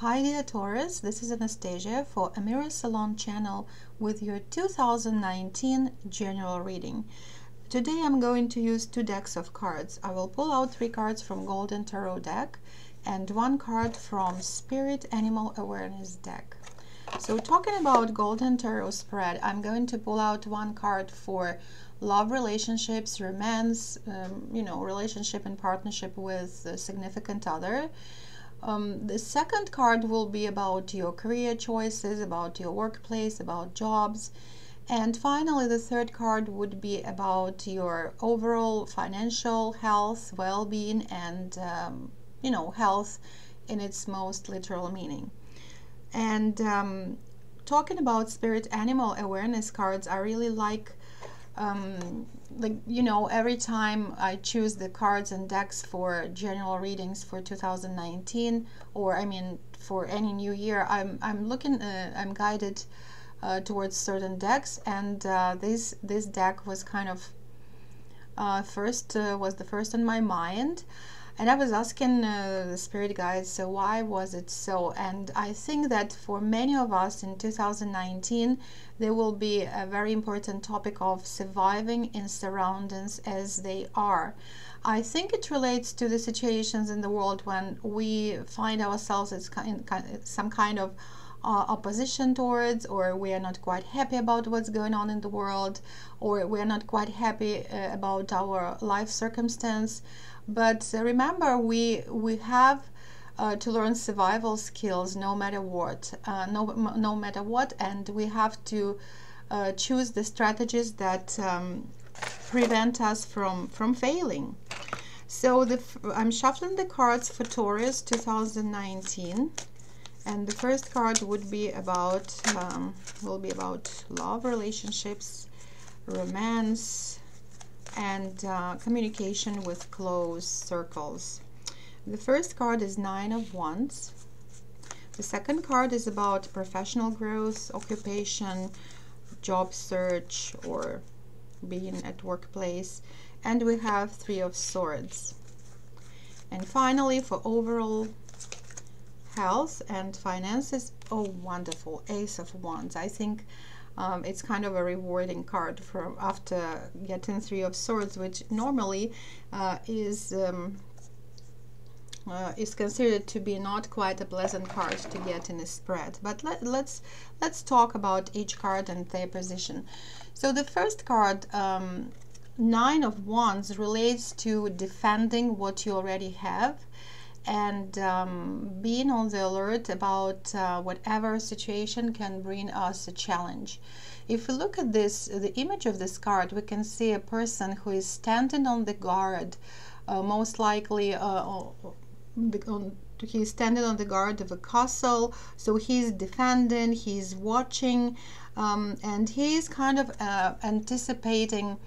Hi dear Taurus, this is Anastasia for Amira Salon channel with your 2019 general reading. Today I'm going to use two decks of cards. I will pull out 3 cards from Golden Tarot deck and 1 card from Spirit Animal Awareness deck. So talking about Golden Tarot spread, I'm going to pull out 1 card for love, relationships, romance, relationship and partnership with a significant other. The second card will be about your career choices, about your workplace, about jobs. And finally, the third card would be about your overall financial health, well-being, and, health in its most literal meaning. And talking about Spirit Animal Awareness cards, I really like every time I choose the cards and decks for general readings for 2019, or I mean for any new year, I'm guided towards certain decks, and this deck was kind of was the first on my mind. And I was asking the spirit guides, so why was it so? And I think that for many of us in 2019, there will be a very important topic of surviving in surroundings as they are. I think it relates to the situations in the world when we find ourselves as some kind of opposition towards, or we are not quite happy about what's going on in the world, or we are not quite happy about our life circumstance. But remember, we have to learn survival skills no matter what, no matter what, and we have to choose the strategies that prevent us from failing. So I'm shuffling the cards for Taurus 2019, and the first card would be about love, relationships, romance, and communication with close circles. The first card is 9 of Wands. The second card is about professional growth, occupation, job search, or being at workplace. And we have 3 of Swords. And finally, for overall health and finances, oh wonderful, Ace of Wands. I think it's kind of a rewarding card for after getting 3 of Swords, which normally is considered to be not quite a pleasant card to get in a spread. But let's talk about each card and their position. So the first card, 9 of Wands, relates to defending what you already have, and being on the alert about whatever situation can bring us a challenge. If we look at the image of this card, we can see a person who is standing on the guard, most likely he's standing on the guard of a castle, so he's defending, he's watching, and he's kind of anticipating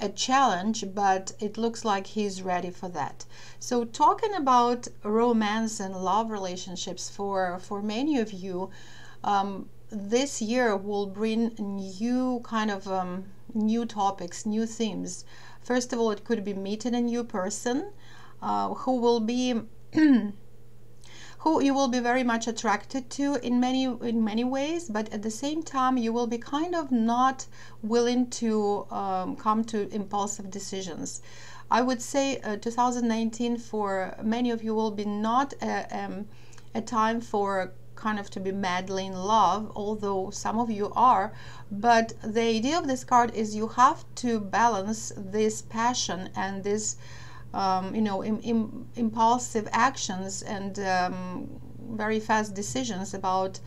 a challenge, but it looks like he's ready for that. So talking about romance and love relationships, for many of you, this year will bring new kind of new topics, new themes. First of all, it could be meeting a new person who will be who you will be very much attracted to in many ways, but at the same time you will be kind of not willing to come to impulsive decisions. I would say 2019 for many of you will be not a time for kind of to be madly in love, although some of you are. But the idea of this card is you have to balance this passion and this impulsive actions and very fast decisions about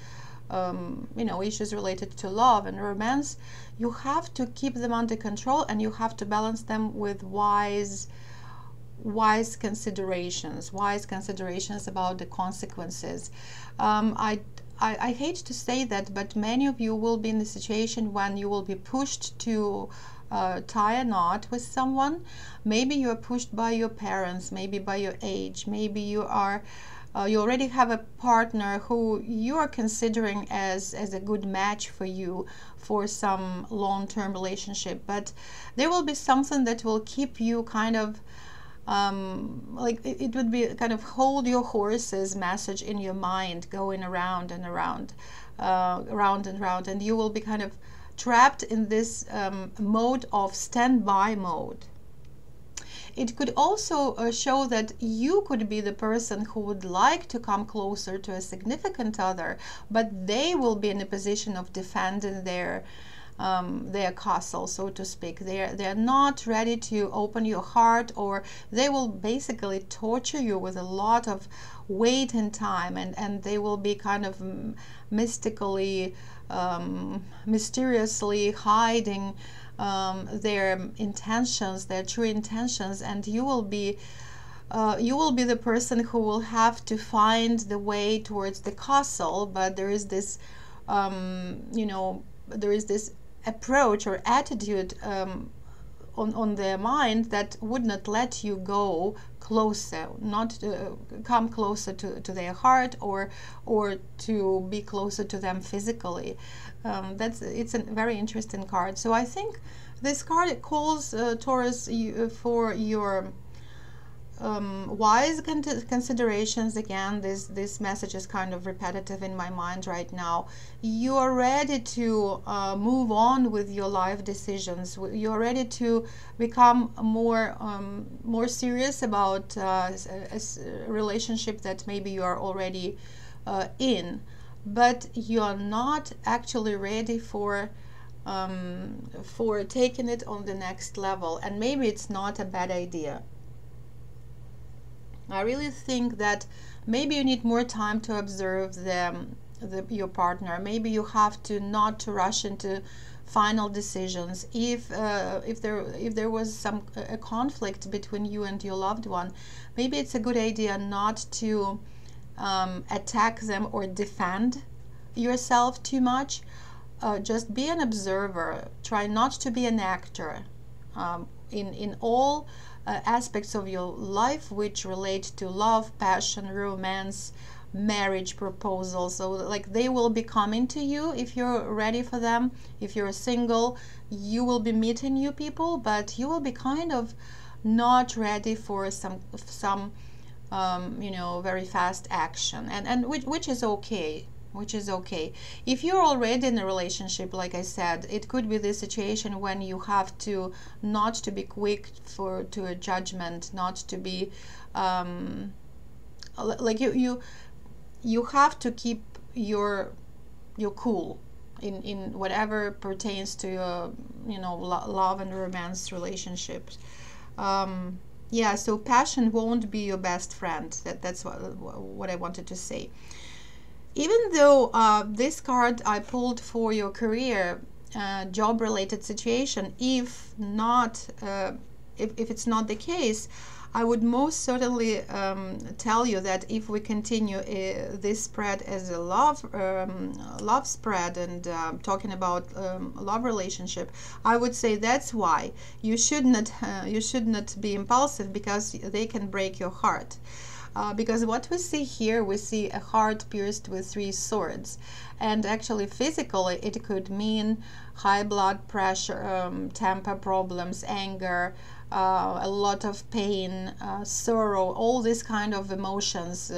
issues related to love and romance. You have to keep them under control, and you have to balance them with wise considerations about the consequences. I hate to say that, but many of you will be in the situation when you will be pushed to tie a knot with someone. Maybe you are pushed by your parents, maybe by your age, maybe you already have a partner who you are considering as a good match for you for some long-term relationship, but there will be something that will keep you kind of like it would be kind of hold your horses message in your mind, going around and around, around and around, and you will be kind of trapped in this mode of standby mode. It could also show that you could be the person who would like to come closer to a significant other, but they will be in a position of defending their castle, so to speak. They're not ready to open your heart, or they will basically torture you with a lot of wait and time, and they will be kind of mystically, mysteriously hiding their intentions, their true intentions, and you will be the person who will have to find the way towards the castle. But there is this you know, there is this approach or attitude on their mind that would not let you go closer, not come closer to their heart, or to be closer to them physically. It's a very interesting card. So I think this card calls Taurus for your wise considerations. Again, this message is kind of repetitive in my mind right now. You are ready to move on with your life decisions. You're ready to become more serious about a relationship that maybe you are already in, but you are not actually ready for taking it on the next level. And maybe it's not a bad idea. I really think that maybe you need more time to observe your partner. Maybe you have to not to rush into final decisions. If there was a conflict between you and your loved one, maybe it's a good idea not to attack them or defend yourself too much. Just be an observer. Try not to be an actor in all aspects of your life which relate to love, passion, romance, marriage proposals. So like they will be coming to you if you're ready for them. If you're single, you will be meeting new people, but you will be kind of not ready for some you know, very fast action, and which is okay. If you're already in a relationship, like I said, it could be the situation when you have to not to be quick to a judgment, not to be like you have to keep your cool in whatever pertains to your, you know, love and romance relationships. Yeah, so passion won't be your best friend. That's what I wanted to say. Even though this card I pulled for your career, job related situation, if it's not the case, I would most certainly tell you that if we continue this spread as a love spread, and talking about love relationship, I would say that's why you should not be impulsive, because they can break your heart. Because what we see here, we see a heart pierced with 3 swords, and actually physically it could mean high blood pressure, temper problems, anger, a lot of pain, sorrow, all these kind of emotions,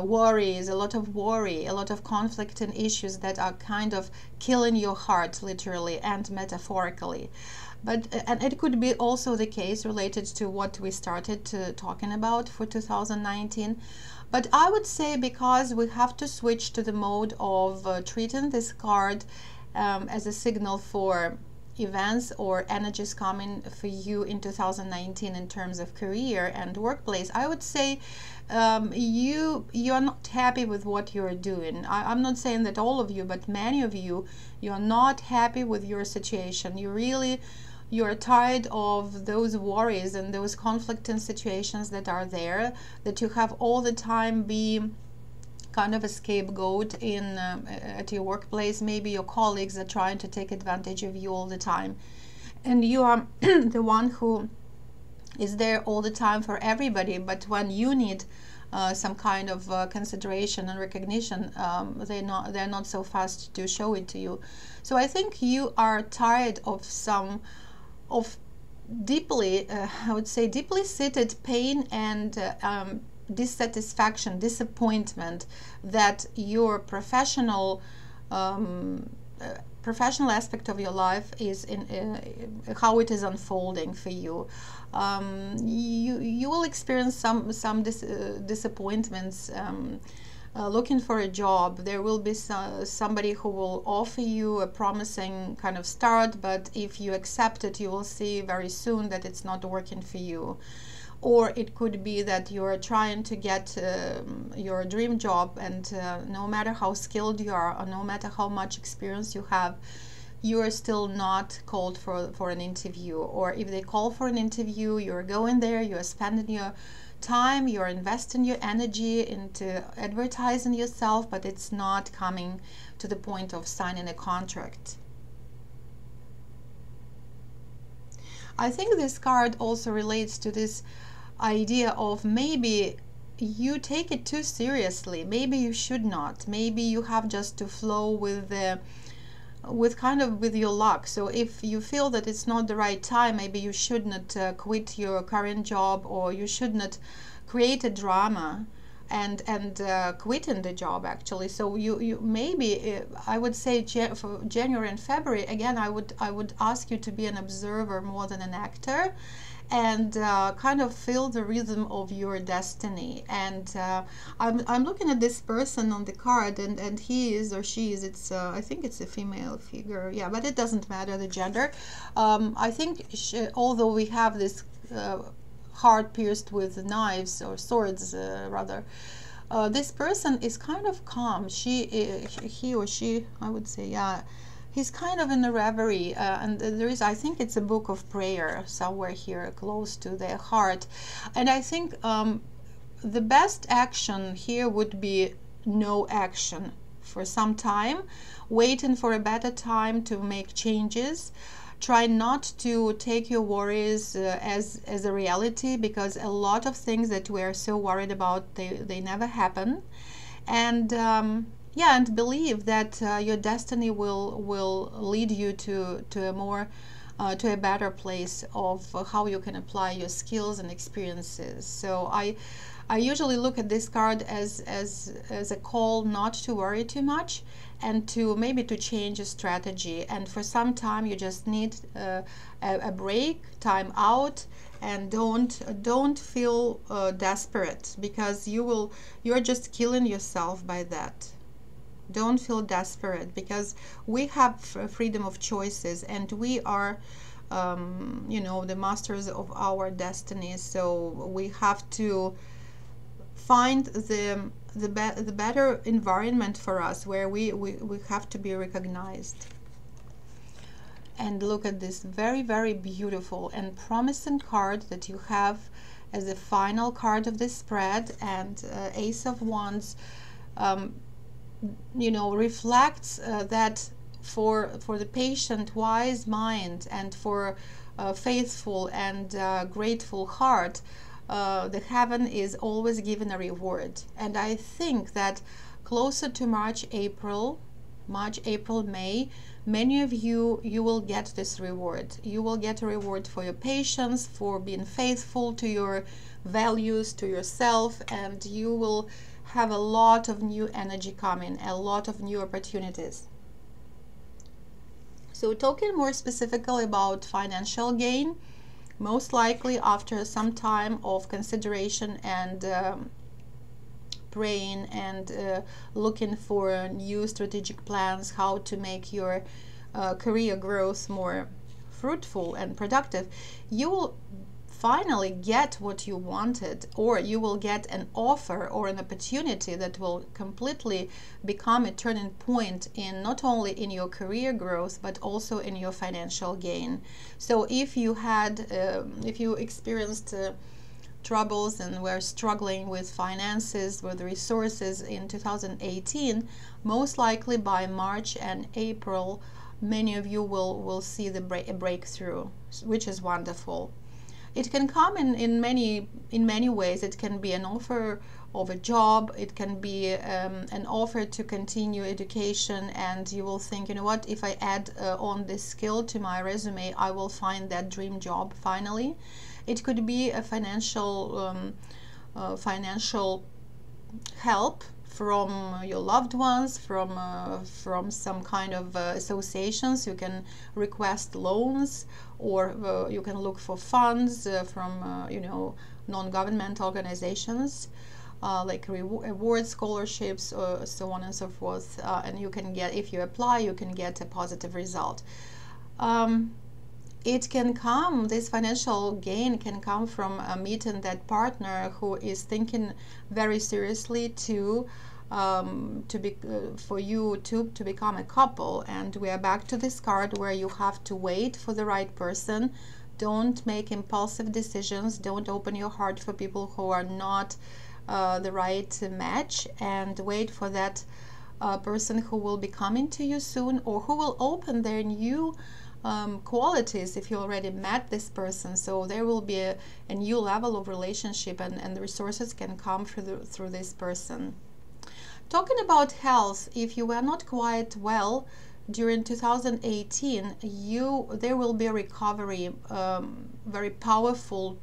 worries, a lot of worry, a lot of conflict and issues that are kind of killing your heart, literally and metaphorically. But and it could be also the case related to what we started talking about for 2019. But I would say, because we have to switch to the mode of treating this card as a signal for events or energies coming for you in 2019 in terms of career and workplace, I would say you're not happy with what you're doing. I'm not saying that all of you, but many of you, you're not happy with your situation. You're tired of those worries and those conflicting situations that are there, that you have all the time be kind of a scapegoat at your workplace. Maybe your colleagues are trying to take advantage of you all the time, and you are the one who is there all the time for everybody, but when you need some kind of consideration and recognition, they're not so fast to show it to you. So I think you are tired of deeply, I would say, deeply seated pain and dissatisfaction, disappointment that your professional aspect of your life is in how it is unfolding for you. You will experience some disappointments. Looking for a job, there will be somebody who will offer you a promising kind of start, but if you accept it, you will see very soon that it's not working for you. Or it could be that you're trying to get your dream job, and no matter how skilled you are, or no matter how much experience you have, you are still not called for an interview. Or if they call for an interview, you're going there, you're spending your time, you're investing your energy into advertising yourself, but it's not coming to the point of signing a contract. I think this card also relates to this idea of maybe you take it too seriously. Maybe you should not. Maybe you have just to flow with your luck. So if you feel that it's not the right time, maybe you should not quit your current job, or you should not create a drama and quitting the job, actually. So you maybe, I would say, for January and February, again, I would ask you to be an observer more than an actor, and kind of feel the rhythm of your destiny. And I'm looking at this person on the card, and he is or she is, it's I think it's a female figure, yeah, but it doesn't matter the gender. I think although we have this heart pierced with knives or swords, rather, this person is kind of calm. He or she, I would say, yeah, he's kind of in a reverie, and there is, I think it's a book of prayer somewhere here close to their heart. And I think the best action here would be no action for some time, waiting for a better time to make changes. Try not to take your worries as a reality, because a lot of things that we're so worried about, they never happen. And yeah, and believe that your destiny will lead you to a more to a better place of how you can apply your skills and experiences. So I usually look at this card as a call not to worry too much, and to maybe to change a strategy. And for some time you just need a break, time out, and don't feel desperate, because you're just killing yourself by that. Don't feel desperate, because we have freedom of choices, and we are you know, the masters of our destiny. So we have to find the better environment for us, where we have to be recognized. And look at this very, very beautiful and promising card that you have as the final card of this spread. And Ace of Wands, you know, reflects that for the patient, wise mind, and for faithful and grateful heart, the heaven is always given a reward. And I think that closer to March, April, May, many of you will get this reward. You will get a reward for your patience, for being faithful to your values, to yourself, and you will have a lot of new energy coming, a lot of new opportunities. So talking more specifically about financial gain, most likely after some time of consideration and praying and looking for new strategic plans, how to make your career growth more fruitful and productive, you will finally get what you wanted, or you will get an offer or an opportunity that will completely become a turning point in not only in your career growth, but also in your financial gain. So if you had if you experienced troubles and were struggling with finances, with resources in 2018, most likely by March and April many of you will see the breakthrough, which is wonderful. It can come in many ways. It can be an offer of a job. It can be an offer to continue education, and you will think, you know what, if I add on this skill to my resume, I will find that dream job finally. It could be a financial help from your loved ones, from some kind of associations. You can request loans, or you can look for funds from you know, non-governmental organizations, like award scholarships, or so on and so forth, and you can get, if you apply, you can get a positive result. It can come, this financial gain can come from meeting that partner who is thinking very seriously for you to become a couple. And we are back to this card where you have to wait for the right person. Don't make impulsive decisions. Don't open your heart for people who are not the right match, and wait for that person who will be coming to you soon, or who will open their new qualities if you already met this person. So there will be a new level of relationship, and the resources can come through this person. Talking about health, if you were not quite well during 2018, there will be a recovery, very powerful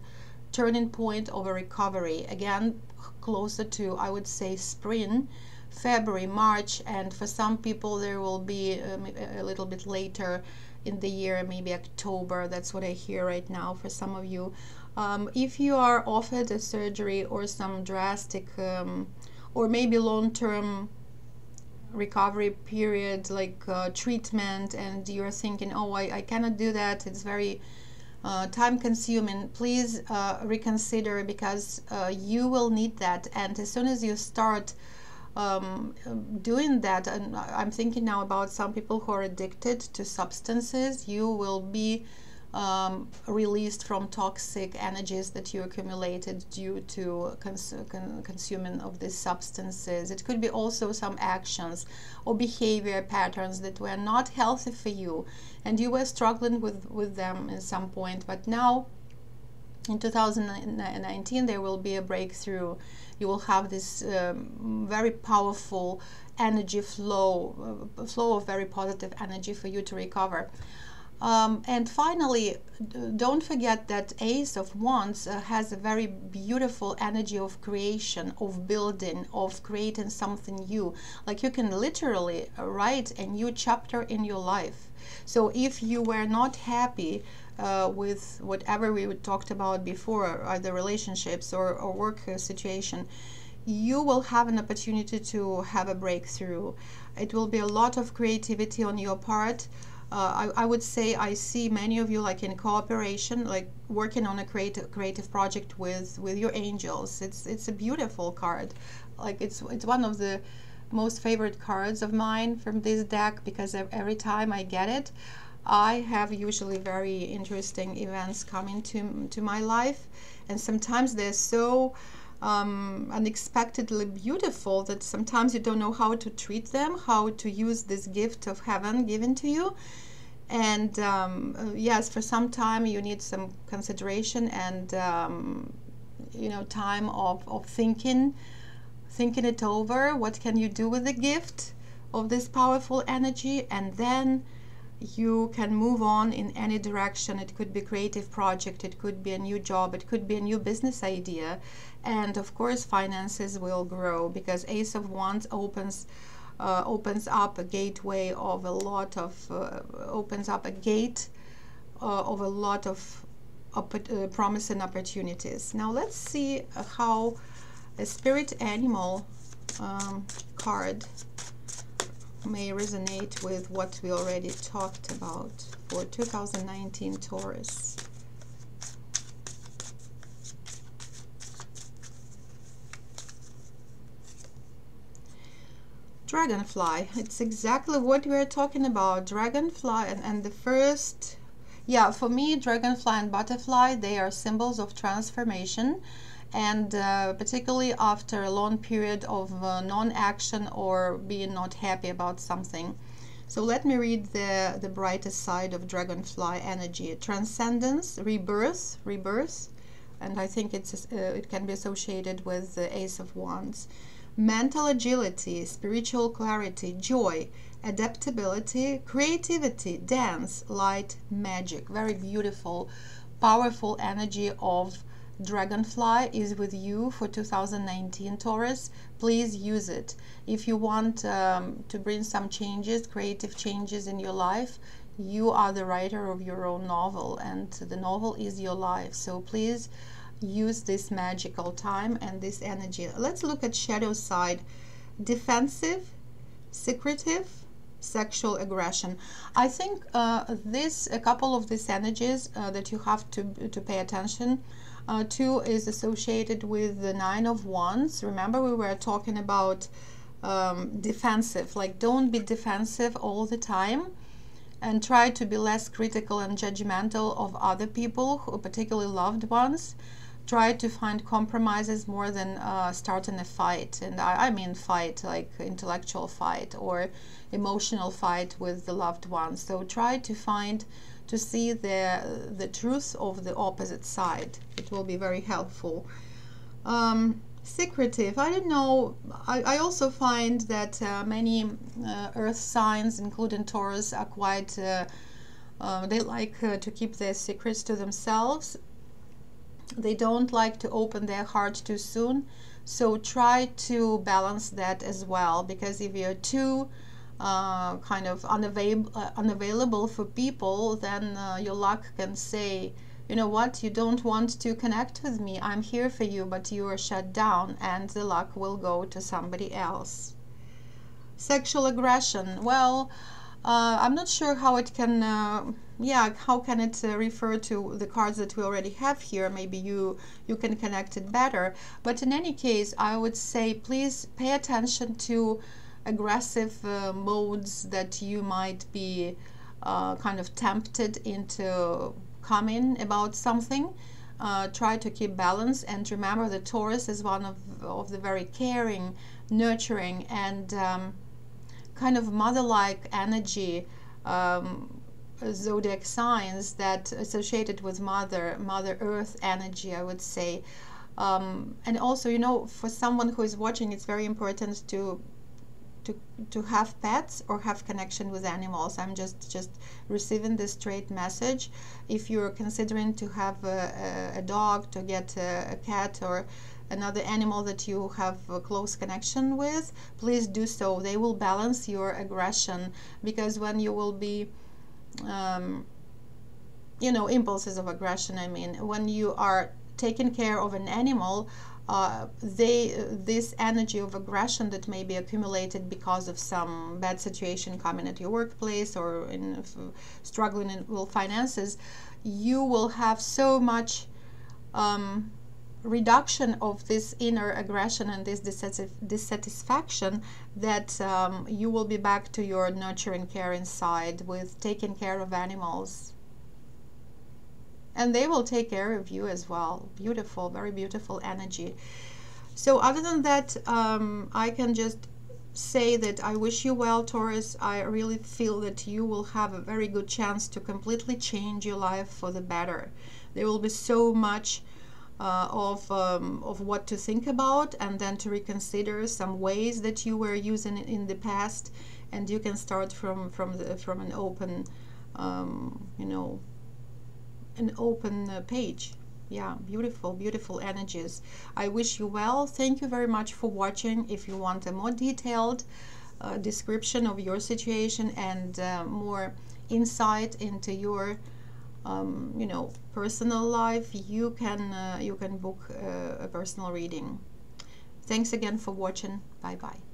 turning point of a recovery, again closer to, I would say, spring, February, March, and for some people there will be a little bit later in the year, maybe October. That's what I hear right now for some of you. If you are offered a surgery or some drastic or maybe long-term recovery period, like treatment, and you're thinking, oh, I cannot do that, it's very time consuming, please reconsider, because you will need that. And as soon as you start doing that, and I'm thinking now about some people who are addicted to substances, you will be released from toxic energies that you accumulated due to consuming of these substances. It could be also some actions or behavior patterns that were not healthy for you, and you were struggling with them at some point. But now in 2019 there will be a breakthrough. You will have this very powerful energy flow of very positive energy for you to recover. And finally, don't forget that Ace of Wands has a very beautiful energy of creation, of building, of creating something new. Like you can literally write a new chapter in your life. So if you were not happy with whatever we talked about before, either relationships or work situation, you will have an opportunity to have a breakthrough. It will be a lot of creativity on your part. I would say I see many of you like in cooperation, like working on a creative project with your angels. It's a beautiful card. Like it's one of the most favorite cards of mine from this deck, because every time I get it, I have usually very interesting events coming to my life, and sometimes they're so unexpectedly beautiful that sometimes you don't know how to treat them, how to use this gift of heaven given to you. And yes, for some time you need some consideration and you know, time of thinking it over. What can you do with the gift of this powerful energy? And then you can move on in any direction. It could be creative project, it could be a new job, it could be a new business idea, and of course finances will grow, because Ace of Wands opens up a gateway of a lot of opens up a gate of a lot of promising opportunities. Now let's see how a spirit animal card may resonate with what we already talked about for 2019 Taurus. Dragonfly. It's exactly what we are talking about. Dragonfly and the first, yeah, for me, dragonfly and butterfly, they are symbols of transformation, and particularly after a long period of non-action or being not happy about something. So let me read the brightest side of dragonfly energy. Transcendence, rebirth, and I think it can be associated with the Ace of Wands. Mental agility, spiritual clarity, joy, adaptability, creativity, dance, light, magic. Very beautiful, powerful energy of Dragonfly is with you for 2019, Taurus. Please use it. If you want to bring some changes, creative changes in your life, you are the writer of your own novel, and the novel is your life. So please use this magical time and this energy. Let's look at shadow side. Defensive, secretive, sexual aggression. I think a couple of these energies that you have to pay attention to is associated with the Nine of Wands. Remember, we were talking about defensive, like don't be defensive all the time, and try to be less critical and judgmental of other people, particularly loved ones. Try to find compromises more than starting a fight, and I mean fight like intellectual fight or emotional fight with the loved ones. So try to see the truth of the opposite side. It will be very helpful. Secretive, I don't know, I also find that many earth signs, including Taurus, are quite they like to keep their secrets to themselves. They don't like to open their heart too soon, so try to balance that as well, because if you're too kind of unavailable for people, then your luck can say, you know what, you don't want to connect with me, I'm here for you, but you are shut down, and the luck will go to somebody else. Sexual aggression, well, I'm not sure how it can how can it refer to the cards that we already have here. Maybe you can connect it better, but in any case, I would say please pay attention to aggressive modes that you might be kind of tempted into coming about something. Try to keep balance, and remember that Taurus is one of the very caring, nurturing, and kind of mother-like energy zodiac signs that associated with mother earth energy, I would say. And also, you know, for someone who is watching, it's very important to have pets or have connection with animals. I'm just receiving this straight message. If you're considering to have a dog, to get a cat or another animal that you have a close connection with, please do so. They will balance your aggression, because when you will be you know, impulses of aggression, I mean, when you are taking care of an animal, this energy of aggression that may be accumulated because of some bad situation coming at your workplace or in struggling with finances, you will have so much reduction of this inner aggression and this dissatisfaction that you will be back to your nurturing, caring side with taking care of animals. And they will take care of you as well. Beautiful, very beautiful energy. So other than that, I can just say that I wish you well, Taurus. I really feel that you will have a very good chance to completely change your life for the better. There will be so much of what to think about, and then to reconsider some ways that you were using it in the past, and you can start from an open you know, an open page. Yeah, beautiful, beautiful energies. I wish you well. Thank you very much for watching. If you want a more detailed description of your situation and more insight into your you know, personal life, you can book a personal reading. Thanks again for watching. Bye bye.